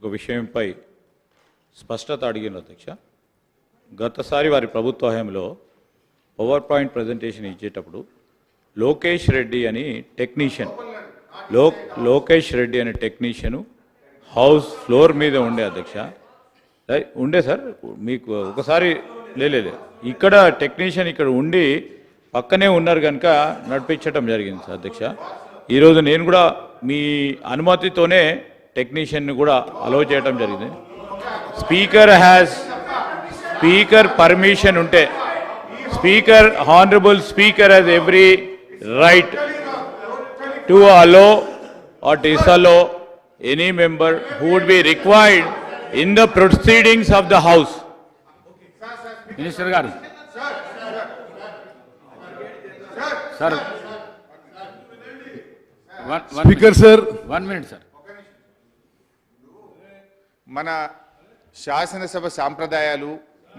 ఒక విషయంపై స్పష్టత అడిగిన అధ్యక్ష. గతసారి వారి ప్రభుత్వ హయాంలో పవర్ పాయింట్ ప్రజెంటేషన్ ఇచ్చేటప్పుడు లోకేష్ రెడ్డి అని టెక్నీషియన్ హౌస్ ఫ్లోర్ మీద ఉండే అధ్యక్ష. ఉండే సార్, మీకు ఒకసారి లేదు ఇక్కడ టెక్నీషియన్ ఇక్కడ ఉండి పక్కనే ఉన్నారు కనుక నడిపించడం జరిగింది సార్ అధ్యక్ష. ఈరోజు నేను కూడా మీ అనుమతితోనే టెక్నీషియన్ని కూడా అలౌ చేయడం జరిగింది. స్పీకర్ పర్మిషన్ ఉంటే honourable speaker has every right to allow or disallow any member who would be required in the proceedings of the house. Minister garu sir, Speaker sir, 1 minute sir. మన శాసనసభ సాంప్రదాయాలు,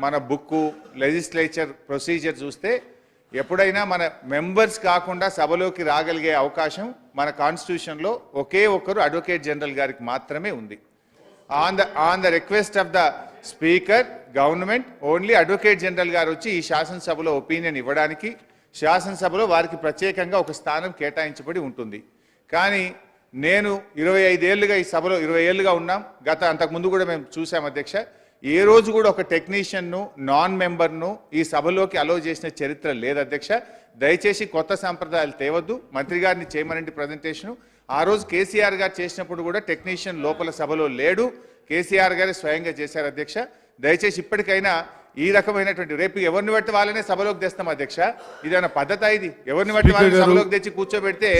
మన book, legislature procedure చూస్తే ఎప్పుడైనా మన members కాకుండా సభలోకి రాగలిగే అవకాశం మన కాన్స్టిట్యూషన్లో ఒకే ఒక్కరు అడ్వకేట్ జనరల్ గారికి మాత్రమే ఉంది. On the request of the speaker government only advocate general గారు వచ్చి ఈ శాసనసభలో ఒపీనియన్ ఇవ్వడానికి శాసనసభలో వారికి ప్రత్యేకంగా ఒక స్థానం కేటాయించబడి ఉంటుంది. కానీ నేను 25 ఏళ్ళుగా ఈ సభలో 20 ఏళ్ళుగా ఉన్నాం. అంతకుముందు కూడా మేము చూసాం అధ్యక్ష. ఏ రోజు కూడా ఒక టెక్నీషియన్ను నాన్ మెంబర్ను ఈ సభలోకి అలో చేసిన చరిత్ర లేదు అధ్యక్ష. దయచేసి కొత్త సాంప్రదాయాలు తేవద్దు. మంత్రి గారిని చేయమనండి ప్రజెంటేషను. ఆ రోజు కేసీఆర్ గారు చేసినప్పుడు కూడా టెక్నీషియన్ లోపల సభలో లేడు, కేసీఆర్ గారే స్వయంగా చేశారు అధ్యక్ష. దయచేసి ఇప్పటికైనా ఈ రకమైనటువంటి రేపు ఎవరిని బట్టి వాళ్ళనే సభలోకి తెస్తాం అధ్యక్ష. ఇదేమైనా పద్ధతి? ఇది ఎవరిని బట్టి వాళ్ళని సభలోకి తెచ్చి కూర్చోబెడితే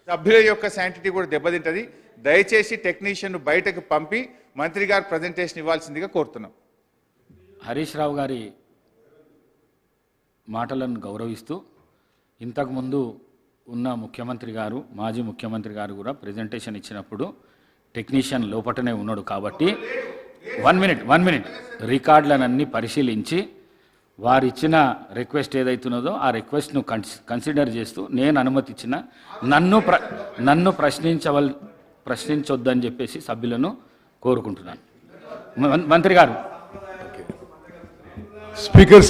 సభ్యుల యొక్క శాంటిటీ కూడా దెబ్బతింటది. దయచేసి టెక్నీషియన్ బయటకు పంపి మంత్రి గారు ప్రజెంటేషన్ ఇవ్వాల్సిందిగా కోరుతున్నాం. హరీష్ రావు గారి మాటలను గౌరవిస్తూ ఇంతకుముందు ఉన్న ముఖ్యమంత్రి గారు, మాజీ ముఖ్యమంత్రి గారు కూడా ప్రజెంటేషన్ ఇచ్చినప్పుడు టెక్నీషియన్ లోపటనే ఉన్నాడు కాబట్టి 1 మినిట్ రికార్డులనన్నీ పరిశీలించి వారిచ్చిన రిక్వెస్ట్ ఏదైతున్నదో ఆ రిక్వెస్ట్ను కన్సిడర్ చేస్తూ నేను అనుమతి ఇచ్చిన నన్ను ప్రశ్నించొద్దని చెప్పేసి సభ్యులను కోరుకుంటున్నాను. మంత్రి గారు. Speaker